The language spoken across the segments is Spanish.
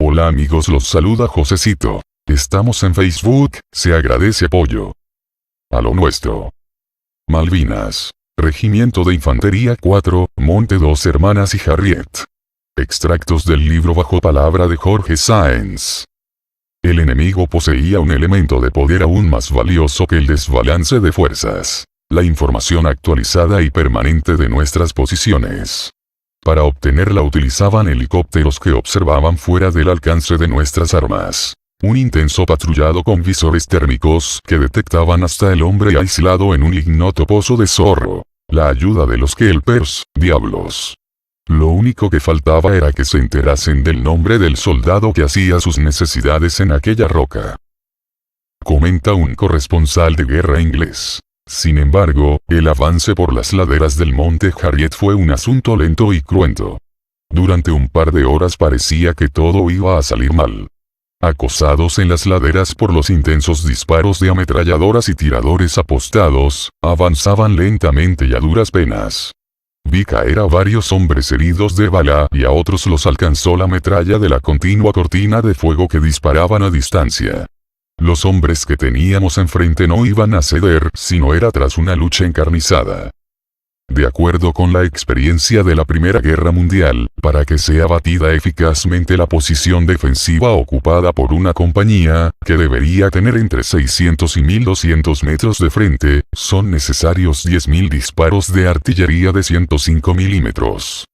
Hola amigos, los saluda Josecito. Estamos en Facebook, se agradece apoyo. A lo nuestro. Malvinas. Regimiento de Infantería 4, Monte Dos Hermanas y Harriet. Extractos del libro bajo palabra de Jorge Sáenz. El enemigo poseía un elemento de poder aún más valioso que el desbalance de fuerzas: la información actualizada y permanente de nuestras posiciones. Para obtenerla utilizaban helicópteros que observaban fuera del alcance de nuestras armas. Un intenso patrullado con visores térmicos que detectaban hasta el hombre aislado en un ignoto pozo de zorro. La ayuda de los Kelpers, diablos. Lo único que faltaba era que se enterasen del nombre del soldado que hacía sus necesidades en aquella roca. Comenta un corresponsal de guerra inglés. Sin embargo, el avance por las laderas del monte Harriet fue un asunto lento y cruento. Durante un par de horas parecía que todo iba a salir mal. Acosados en las laderas por los intensos disparos de ametralladoras y tiradores apostados, avanzaban lentamente y a duras penas. Vi caer a varios hombres heridos de bala y a otros los alcanzó la metralla de la continua cortina de fuego que disparaban a distancia. Los hombres que teníamos enfrente no iban a ceder si no era tras una lucha encarnizada. De acuerdo con la experiencia de la Primera Guerra Mundial, para que sea batida eficazmente la posición defensiva ocupada por una compañía, que debería tener entre 600 y 1200 metros de frente, son necesarios 10.000 disparos de artillería de 105 milímetros.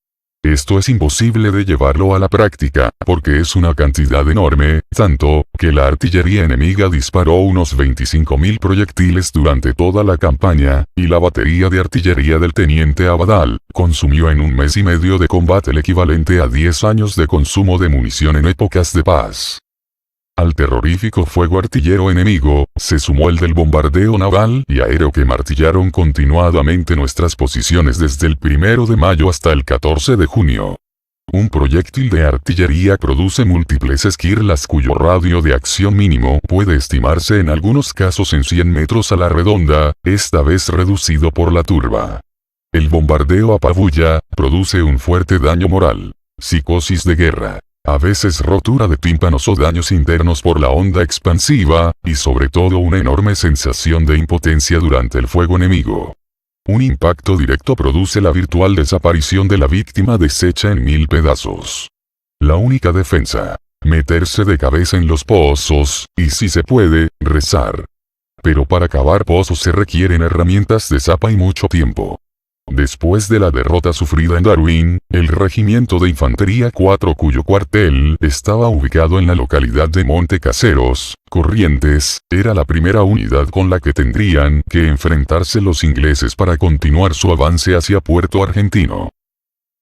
Esto es imposible de llevarlo a la práctica, porque es una cantidad enorme, tanto, que la artillería enemiga disparó unos 25.000 proyectiles durante toda la campaña, y la batería de artillería del teniente Abadal, consumió en un mes y medio de combate el equivalente a 10 años de consumo de munición en épocas de paz. Al terrorífico fuego artillero enemigo, se sumó el del bombardeo naval y aéreo que martillaron continuadamente nuestras posiciones desde el 1 de mayo hasta el 14 de junio. Un proyectil de artillería produce múltiples esquirlas cuyo radio de acción mínimo puede estimarse en algunos casos en 100 metros a la redonda, esta vez reducido por la turba. El bombardeo apabulla, produce un fuerte daño moral. Psicosis de guerra. A veces rotura de tímpanos o daños internos por la onda expansiva, y sobre todo una enorme sensación de impotencia durante el fuego enemigo. Un impacto directo produce la virtual desaparición de la víctima deshecha en 1000 pedazos. La única defensa: meterse de cabeza en los pozos, y si se puede, rezar. Pero para cavar pozos se requieren herramientas de zapa y mucho tiempo. Después de la derrota sufrida en Darwin, el Regimiento de Infantería 4, cuyo cuartel estaba ubicado en la localidad de Monte Caseros, Corrientes, era la primera unidad con la que tendrían que enfrentarse los ingleses para continuar su avance hacia Puerto Argentino.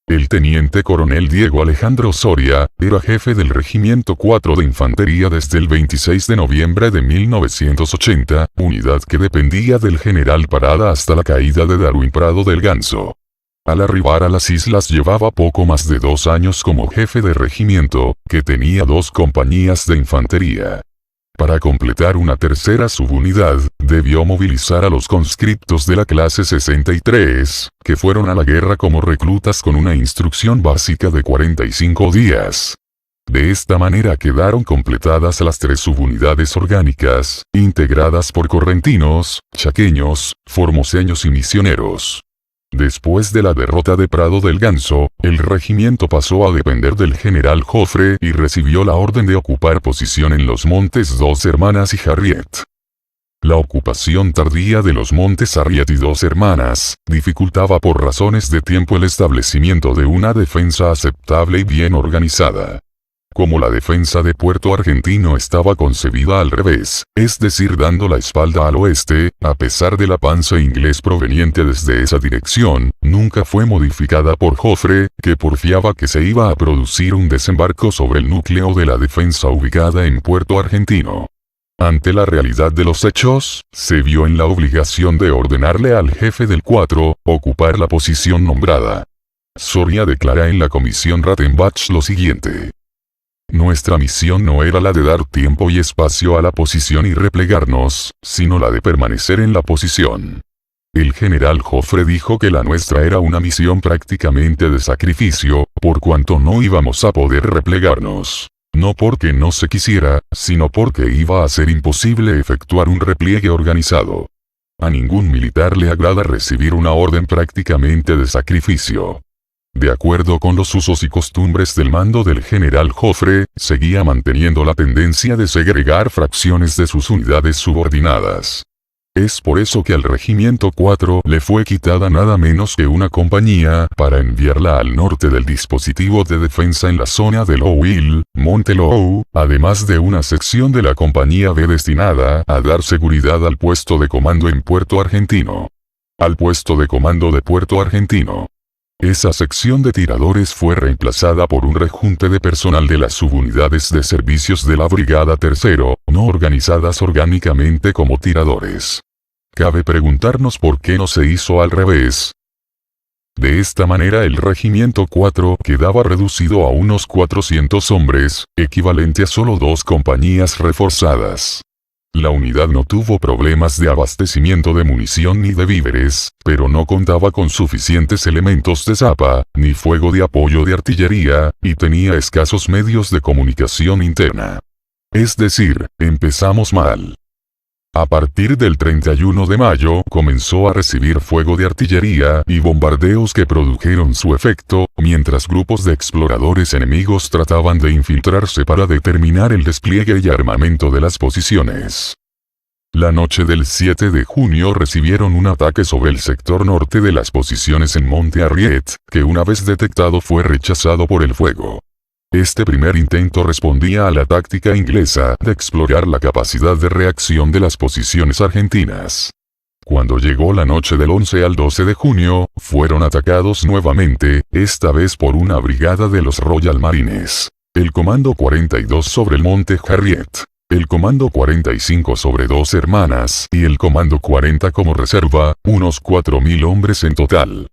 El teniente coronel Diego Alejandro Soria era jefe del Regimiento 4 de Infantería desde el 26 de noviembre de 1980, unidad que dependía del general Parada hasta la caída de Darwin Prado del Ganso. Al arribar a las islas llevaba poco más de 2 años como jefe de regimiento, que tenía 2 compañías de infantería. Para completar una tercera subunidad, debió movilizar a los conscriptos de la clase 63, que fueron a la guerra como reclutas con una instrucción básica de 45 días. De esta manera quedaron completadas las 3 subunidades orgánicas, integradas por correntinos, chaqueños, formoseños y misioneros. Después de la derrota de Prado del Ganso, el regimiento pasó a depender del general Joffre y recibió la orden de ocupar posición en los montes Dos Hermanas y Harriet. La ocupación tardía de los montes Harriet y Dos Hermanas dificultaba por razones de tiempo el establecimiento de una defensa aceptable y bien organizada. Como la defensa de Puerto Argentino estaba concebida al revés, es decir, dando la espalda al oeste, a pesar del avance inglés proveniente desde esa dirección, nunca fue modificada por Joffre, que porfiaba que se iba a producir un desembarco sobre el núcleo de la defensa ubicada en Puerto Argentino. Ante la realidad de los hechos, se vio en la obligación de ordenarle al jefe del 4, ocupar la posición nombrada. Soria declara en la comisión Rattenbach lo siguiente: nuestra misión no era la de dar tiempo y espacio a la posición y replegarnos, sino la de permanecer en la posición. El general Joffre dijo que la nuestra era una misión prácticamente de sacrificio, por cuanto no íbamos a poder replegarnos. No porque no se quisiera, sino porque iba a ser imposible efectuar un repliegue organizado. A ningún militar le agrada recibir una orden prácticamente de sacrificio. De acuerdo con los usos y costumbres del mando del general Joffre, seguía manteniendo la tendencia de segregar fracciones de sus unidades subordinadas. Es por eso que al Regimiento 4 le fue quitada nada menos que una compañía para enviarla al norte del dispositivo de defensa en la zona de Lowell, Monte Low, además de una sección de la compañía B destinada a dar seguridad al puesto de comando en Puerto Argentino. Al puesto de comando de Puerto Argentino. Esa sección de tiradores fue reemplazada por un rejunte de personal de las subunidades de servicios de la Brigada Tercero, no organizadas orgánicamente como tiradores. Cabe preguntarnos por qué no se hizo al revés. De esta manera el Regimiento 4 quedaba reducido a unos 400 hombres, equivalente a solo 2 compañías reforzadas. La unidad no tuvo problemas de abastecimiento de munición ni de víveres, pero no contaba con suficientes elementos de zapa, ni fuego de apoyo de artillería, y tenía escasos medios de comunicación interna. Es decir, empezamos mal. A partir del 31 de mayo comenzó a recibir fuego de artillería y bombardeos que produjeron su efecto, mientras grupos de exploradores enemigos trataban de infiltrarse para determinar el despliegue y armamento de las posiciones. La noche del 7 de junio recibieron un ataque sobre el sector norte de las posiciones en Monte Harriet, que una vez detectado fue rechazado por el fuego. Este primer intento respondía a la táctica inglesa de explorar la capacidad de reacción de las posiciones argentinas. Cuando llegó la noche del 11 al 12 de junio, fueron atacados nuevamente, esta vez por una brigada de los Royal Marines. El Comando 42 sobre el Monte Harriet. El Comando 45 sobre Dos Hermanas y el Comando 40 como reserva, unos 4.000 hombres en total.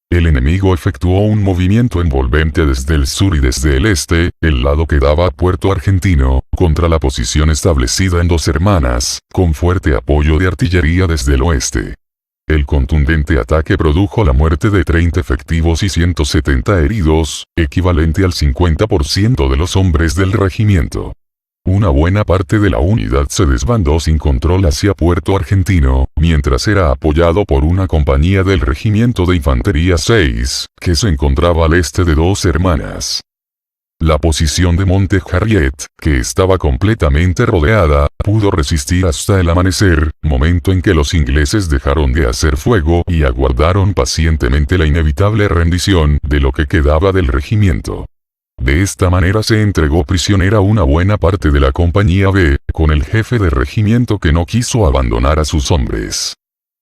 El enemigo efectuó un movimiento envolvente desde el sur y desde el este, el lado que daba a Puerto Argentino, contra la posición establecida en Dos Hermanas, con fuerte apoyo de artillería desde el oeste. El contundente ataque produjo la muerte de 30 efectivos y 170 heridos, equivalente al 50% de los hombres del regimiento. Una buena parte de la unidad se desbandó sin control hacia Puerto Argentino, mientras era apoyado por una compañía del Regimiento de Infantería 6, que se encontraba al este de Dos Hermanas. La posición de Monte Harriet, que estaba completamente rodeada, pudo resistir hasta el amanecer, momento en que los ingleses dejaron de hacer fuego y aguardaron pacientemente la inevitable rendición de lo que quedaba del regimiento. De esta manera se entregó prisionera una buena parte de la compañía B, con el jefe de regimiento que no quiso abandonar a sus hombres.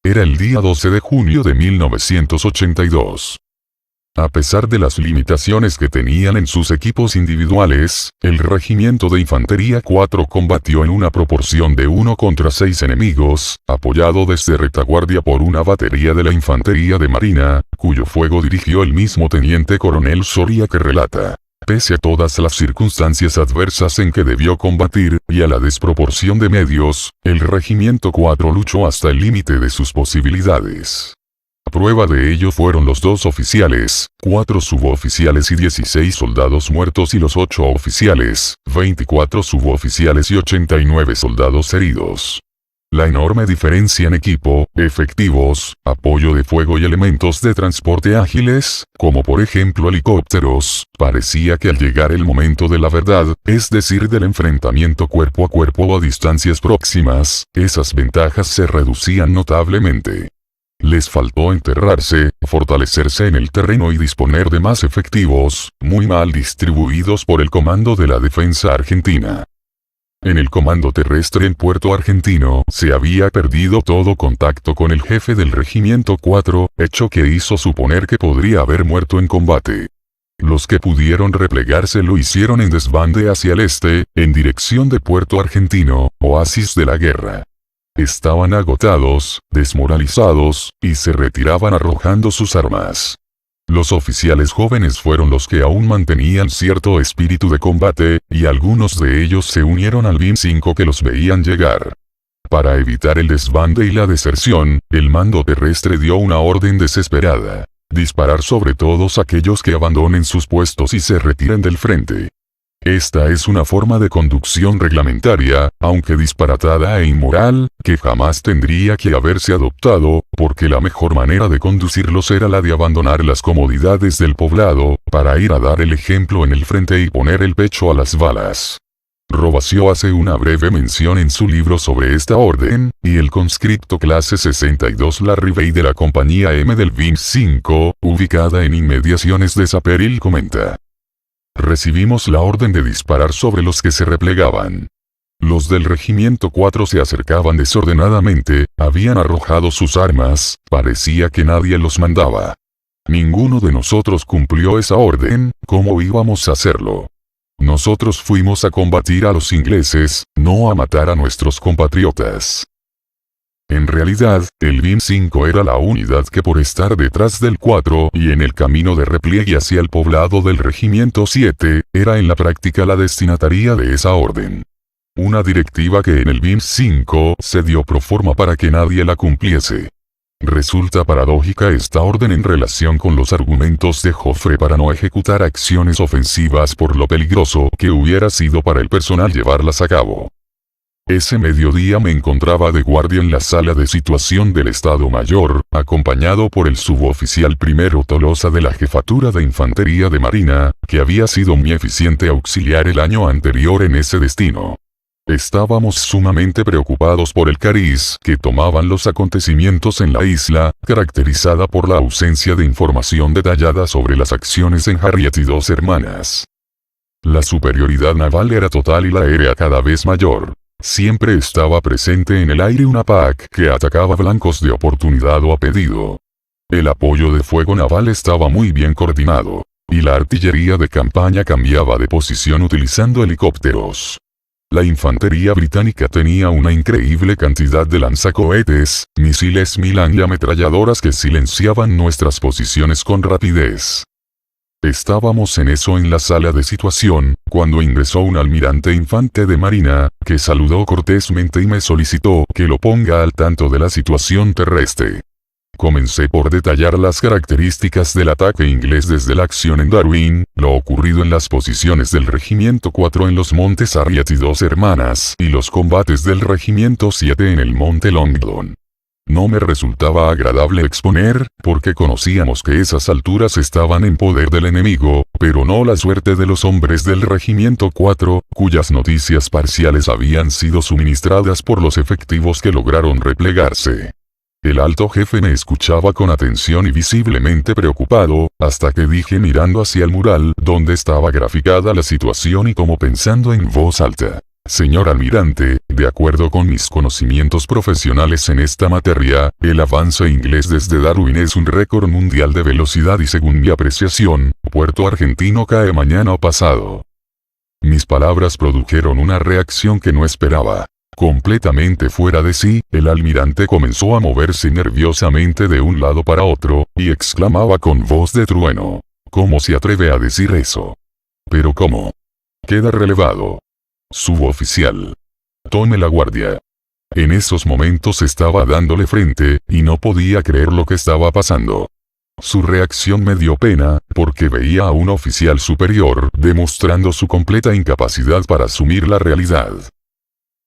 Era el día 12 de junio de 1982. A pesar de las limitaciones que tenían en sus equipos individuales, el Regimiento de Infantería 4 combatió en una proporción de 1 contra 6 enemigos, apoyado desde retaguardia por una batería de la Infantería de Marina, cuyo fuego dirigió el mismo teniente coronel Soria que relata. Pese a todas las circunstancias adversas en que debió combatir, y a la desproporción de medios, el Regimiento 4 luchó hasta el límite de sus posibilidades. Prueba de ello fueron los 2 oficiales, 4 suboficiales y 16 soldados muertos y los 8 oficiales, 24 suboficiales y 89 soldados heridos. La enorme diferencia en equipo, efectivos, apoyo de fuego y elementos de transporte ágiles, como por ejemplo helicópteros, parecía que al llegar el momento de la verdad, es decir del enfrentamiento cuerpo a cuerpo o a distancias próximas, esas ventajas se reducían notablemente. Les faltó enterrarse, fortalecerse en el terreno y disponer de más efectivos, muy mal distribuidos por el Comando de la Defensa Argentina. En el comando terrestre en Puerto Argentino se había perdido todo contacto con el jefe del Regimiento 4, hecho que hizo suponer que podría haber muerto en combate. Los que pudieron replegarse lo hicieron en desbande hacia el este, en dirección de Puerto Argentino, oasis de la guerra. Estaban agotados, desmoralizados, y se retiraban arrojando sus armas. Los oficiales jóvenes fueron los que aún mantenían cierto espíritu de combate, y algunos de ellos se unieron al BIM 5 que los veían llegar. Para evitar el desbande y la deserción, el mando terrestre dio una orden desesperada: disparar sobre todos aquellos que abandonen sus puestos y se retiren del frente. Esta es una forma de conducción reglamentaria, aunque disparatada e inmoral, que jamás tendría que haberse adoptado, porque la mejor manera de conducirlos era la de abandonar las comodidades del poblado, para ir a dar el ejemplo en el frente y poner el pecho a las balas. Robasio hace una breve mención en su libro sobre esta orden, y el conscripto clase 62 La Rivey de la compañía M del BIM 5, ubicada en inmediaciones de Saperil comenta: recibimos la orden de disparar sobre los que se replegaban. Los del regimiento 4 se acercaban desordenadamente, habían arrojado sus armas, parecía que nadie los mandaba. Ninguno de nosotros cumplió esa orden, ¿cómo íbamos a hacerlo? Nosotros fuimos a combatir a los ingleses, no a matar a nuestros compatriotas. En realidad, el BIM 5 era la unidad que por estar detrás del 4 y en el camino de repliegue hacia el poblado del regimiento 7, era en la práctica la destinataria de esa orden. Una directiva que en el BIM 5 se dio pro forma para que nadie la cumpliese. Resulta paradójica esta orden en relación con los argumentos de Joffre para no ejecutar acciones ofensivas por lo peligroso que hubiera sido para el personal llevarlas a cabo. Ese mediodía me encontraba de guardia en la sala de situación del Estado Mayor, acompañado por el suboficial primero Tolosa de la Jefatura de Infantería de Marina, que había sido mi eficiente auxiliar el año anterior en ese destino. Estábamos sumamente preocupados por el cariz que tomaban los acontecimientos en la isla, caracterizada por la ausencia de información detallada sobre las acciones en Harriet y Dos Hermanas. La superioridad naval era total y la aérea cada vez mayor. Siempre estaba presente en el aire una PAC que atacaba blancos de oportunidad o a pedido. El apoyo de fuego naval estaba muy bien coordinado, y la artillería de campaña cambiaba de posición utilizando helicópteros. La infantería británica tenía una increíble cantidad de lanzacohetes, misiles Milan y ametralladoras que silenciaban nuestras posiciones con rapidez. Estábamos en eso en la sala de situación, cuando ingresó un almirante infante de marina, que saludó cortésmente y me solicitó que lo ponga al tanto de la situación terrestre. Comencé por detallar las características del ataque inglés desde la acción en Darwin, lo ocurrido en las posiciones del regimiento 4 en los montes Harriet y Dos Hermanas, y los combates del regimiento 7 en el monte Longdon. No me resultaba agradable exponer, porque conocíamos que esas alturas estaban en poder del enemigo, pero no la suerte de los hombres del regimiento 4, cuyas noticias parciales habían sido suministradas por los efectivos que lograron replegarse. El alto jefe me escuchaba con atención y visiblemente preocupado, hasta que dije mirando hacia el mural donde estaba graficada la situación y como pensando en voz alta: señor almirante, de acuerdo con mis conocimientos profesionales en esta materia, el avance inglés desde Darwin es un récord mundial de velocidad y según mi apreciación, Puerto Argentino cae mañana o pasado. Mis palabras produjeron una reacción que no esperaba. Completamente fuera de sí, el almirante comenzó a moverse nerviosamente de un lado para otro, y exclamaba con voz de trueno: ¿cómo se atreve a decir eso? ¿Pero cómo? Queda relevado. Suboficial. Tome la guardia. En esos momentos estaba dándole frente, y no podía creer lo que estaba pasando. Su reacción me dio pena, porque veía a un oficial superior demostrando su completa incapacidad para asumir la realidad.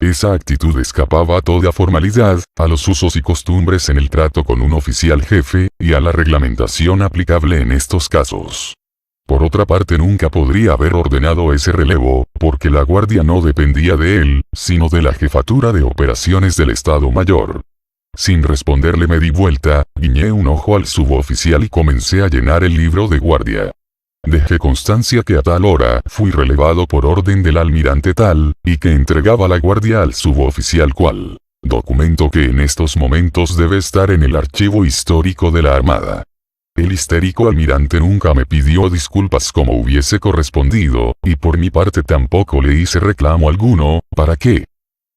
Esa actitud escapaba a toda formalidad, a los usos y costumbres en el trato con un oficial jefe, y a la reglamentación aplicable en estos casos. Por otra parte, nunca podría haber ordenado ese relevo, porque la guardia no dependía de él, sino de la jefatura de operaciones del Estado Mayor. Sin responderle me di vuelta, guiñé un ojo al suboficial y comencé a llenar el libro de guardia. Dejé constancia que a tal hora fui relevado por orden del almirante tal, y que entregaba la guardia al suboficial cual. Documento que en estos momentos debe estar en el archivo histórico de la Armada. El histérico almirante nunca me pidió disculpas como hubiese correspondido, y por mi parte tampoco le hice reclamo alguno. ¿Para qué?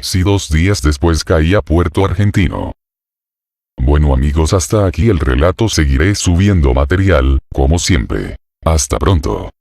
Si 2 días después caía Puerto Argentino. Bueno amigos, hasta aquí el relato. Seguiré subiendo material, como siempre. Hasta pronto.